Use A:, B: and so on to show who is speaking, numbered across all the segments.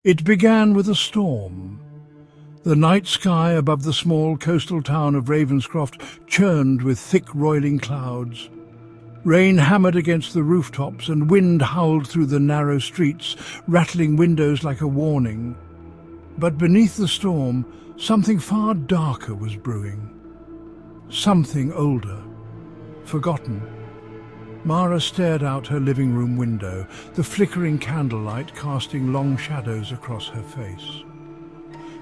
A: It began with a storm. The night sky above the small coastal town of Ravenscroft churned with thick roiling clouds. Rain hammered against the rooftops and wind howled through the narrow streets, rattling windows like a warning. But beneath the storm, something far darker was brewing. Something older, forgotten. Mara stared out her living room window, the flickering candlelight casting long shadows across her face.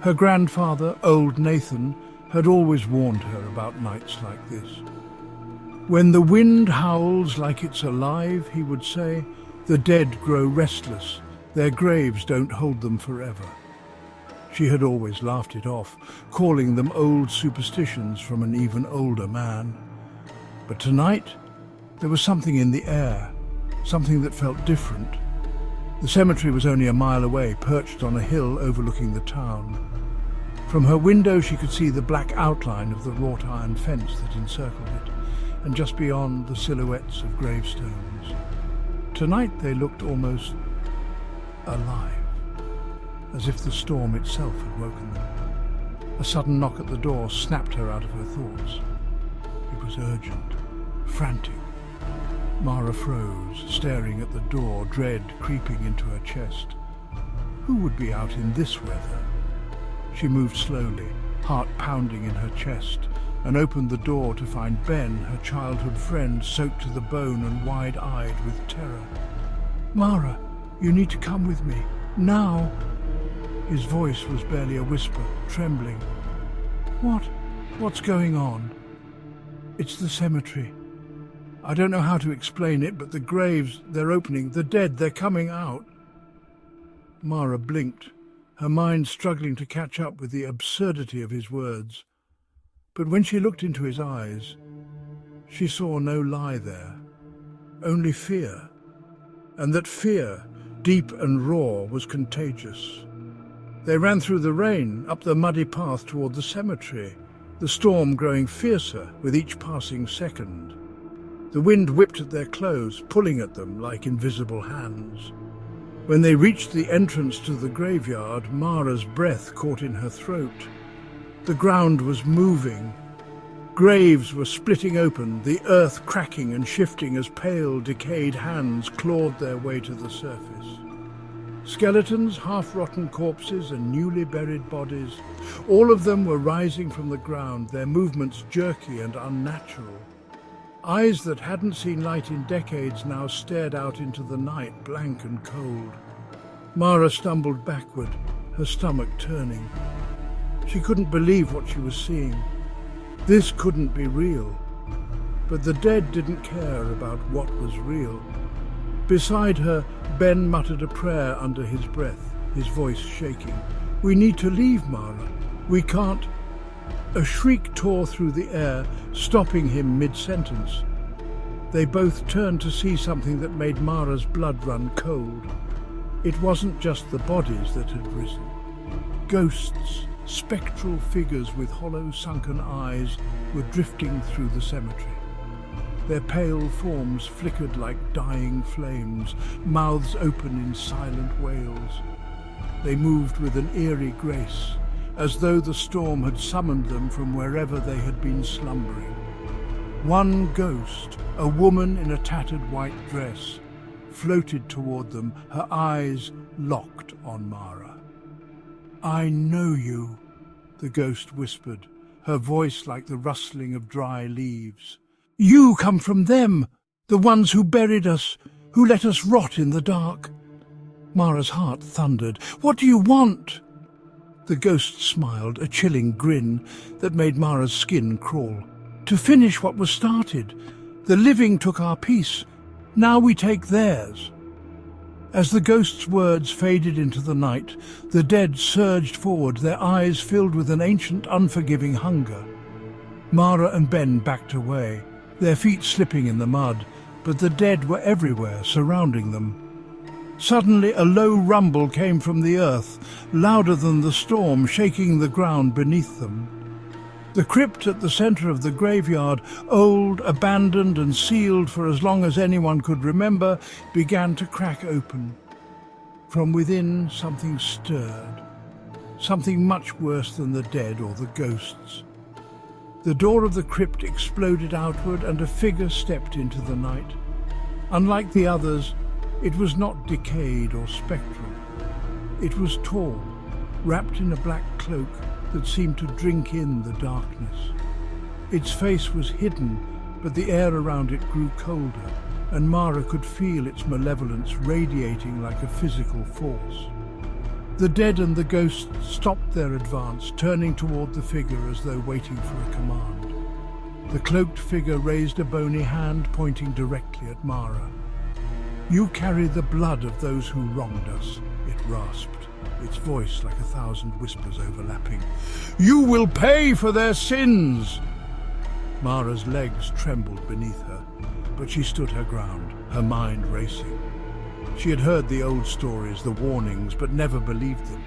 A: Her grandfather, old Nathan, had always warned her about nights like this. When the wind howls like it's alive, he would say, the dead grow restless, their graves don't hold them forever. She had always laughed it off, calling them old superstitions from an even older man. But tonight, there was something in the air, something that felt different. The cemetery was only a mile away, perched on a hill overlooking the town. From her window she could see the black outline of the wrought iron fence that encircled it, and just beyond the silhouettes of gravestones. Tonight they looked almost alive, as if the storm itself had woken them. A sudden knock at the door snapped her out of her thoughts. It was urgent, frantic. Mara froze, staring at the door, dread creeping into her chest. Who would be out in this weather? She moved slowly, heart pounding in her chest, and opened the door to find Ben, her childhood friend, soaked to the bone and wide-eyed with terror. "Mara, you need to come with me, now." His voice was barely a whisper, trembling. What's going on?" "It's the cemetery. I don't know how to explain it, but the graves, they're opening, the dead, they're coming out." Mara blinked, her mind struggling to catch up with the absurdity of his words. But when she looked into his eyes, she saw no lie there, only fear, and that fear, deep and raw, was contagious. They ran through the rain, up the muddy path toward the cemetery, the storm growing fiercer with each passing second. The wind whipped at their clothes, pulling at them like invisible hands. When they reached the entrance to the graveyard, Mara's breath caught in her throat. The ground was moving. Graves were splitting open, the earth cracking and shifting as pale, decayed hands clawed their way to the surface. Skeletons, half-rotten corpses and newly buried bodies, all of them were rising from the ground, their movements jerky and unnatural. Eyes that hadn't seen light in decades now stared out into the night, blank and cold. Mara stumbled backward, her stomach turning. She couldn't believe what she was seeing. This couldn't be real. But the dead didn't care about what was real. Beside her, Ben muttered a prayer under his breath, his voice shaking. "We need to leave, Mara. We can't..." A shriek tore through the air, stopping him mid-sentence. They both turned to see something that made Mara's blood run cold. It wasn't just the bodies that had risen. Ghosts, spectral figures with hollow, sunken eyes, were drifting through the cemetery. Their pale forms flickered like dying flames, mouths open in silent wails. They moved with an eerie grace, as though the storm had summoned them from wherever they had been slumbering. One ghost, a woman in a tattered white dress, floated toward them, her eyes locked on Mara. "I know you," the ghost whispered, her voice like the rustling of dry leaves. "You come from them, the ones who buried us, who let us rot in the dark." Mara's heart thundered. "What do you want?" The ghost smiled, a chilling grin that made Mara's skin crawl. "To finish what was started. The living took our peace. Now we take theirs." As the ghost's words faded into the night, the dead surged forward, their eyes filled with an ancient, unforgiving hunger. Mara and Ben backed away, their feet slipping in the mud, but the dead were everywhere, surrounding them. Suddenly a low rumble came from the earth, louder than the storm, shaking the ground beneath them. The crypt at the center of the graveyard, old, abandoned and sealed for as long as anyone could remember, began to crack open. From within, something stirred. Something much worse than the dead or the ghosts. The door of the crypt exploded outward and a figure stepped into the night. Unlike the others, it was not decayed or spectral. It was tall, wrapped in a black cloak that seemed to drink in the darkness. Its face was hidden, but the air around it grew colder, and Mara could feel its malevolence radiating like a physical force. The dead and the ghosts stopped their advance, turning toward the figure as though waiting for a command. The cloaked figure raised a bony hand, pointing directly at Mara. "You carry the blood of those who wronged us," it rasped, its voice like 1,000 whispers overlapping. "You will pay for their sins!" Mara's legs trembled beneath her, but she stood her ground, her mind racing. She had heard the old stories, the warnings, but never believed them.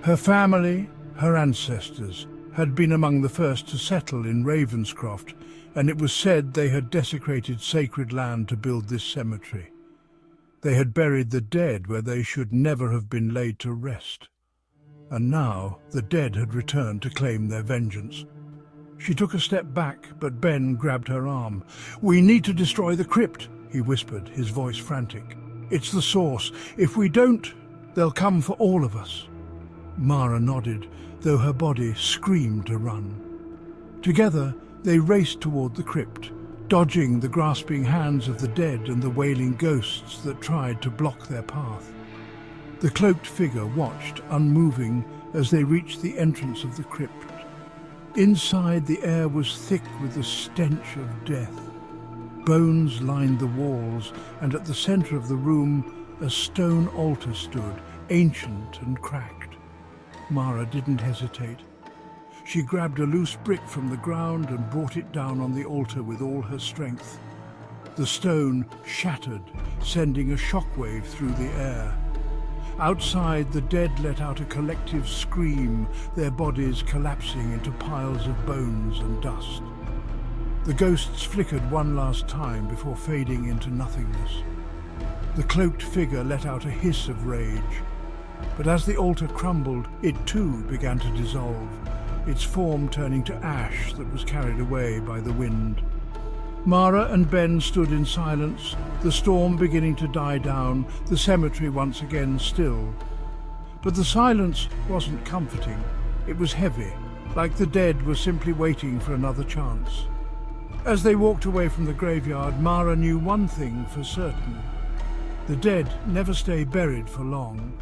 A: Her family, her ancestors, had been among the first to settle in Ravenscroft, and it was said they had desecrated sacred land to build this cemetery. They had buried the dead where they should never have been laid to rest. And now the dead had returned to claim their vengeance. She took a step back, but Ben grabbed her arm. "We need to destroy the crypt," he whispered, his voice frantic. "It's the source. If we don't, they'll come for all of us." Mara nodded, though her body screamed to run. Together, they raced toward the crypt, dodging the grasping hands of the dead and the wailing ghosts that tried to block their path. The cloaked figure watched, unmoving, as they reached the entrance of the crypt. Inside, the air was thick with the stench of death. Bones lined the walls, and at the center of the room, a stone altar stood, ancient and cracked. Mara didn't hesitate. She grabbed a loose brick from the ground and brought it down on the altar with all her strength. The stone shattered, sending a shockwave through the air. Outside, the dead let out a collective scream, their bodies collapsing into piles of bones and dust. The ghosts flickered one last time before fading into nothingness. The cloaked figure let out a hiss of rage. But as the altar crumbled, it too began to dissolve, its form turning to ash that was carried away by the wind. Mara and Ben stood in silence, the storm beginning to die down, the cemetery once again still. But the silence wasn't comforting. It was heavy, like the dead were simply waiting for another chance. As they walked away from the graveyard, Mara knew one thing for certain. The dead never stay buried for long.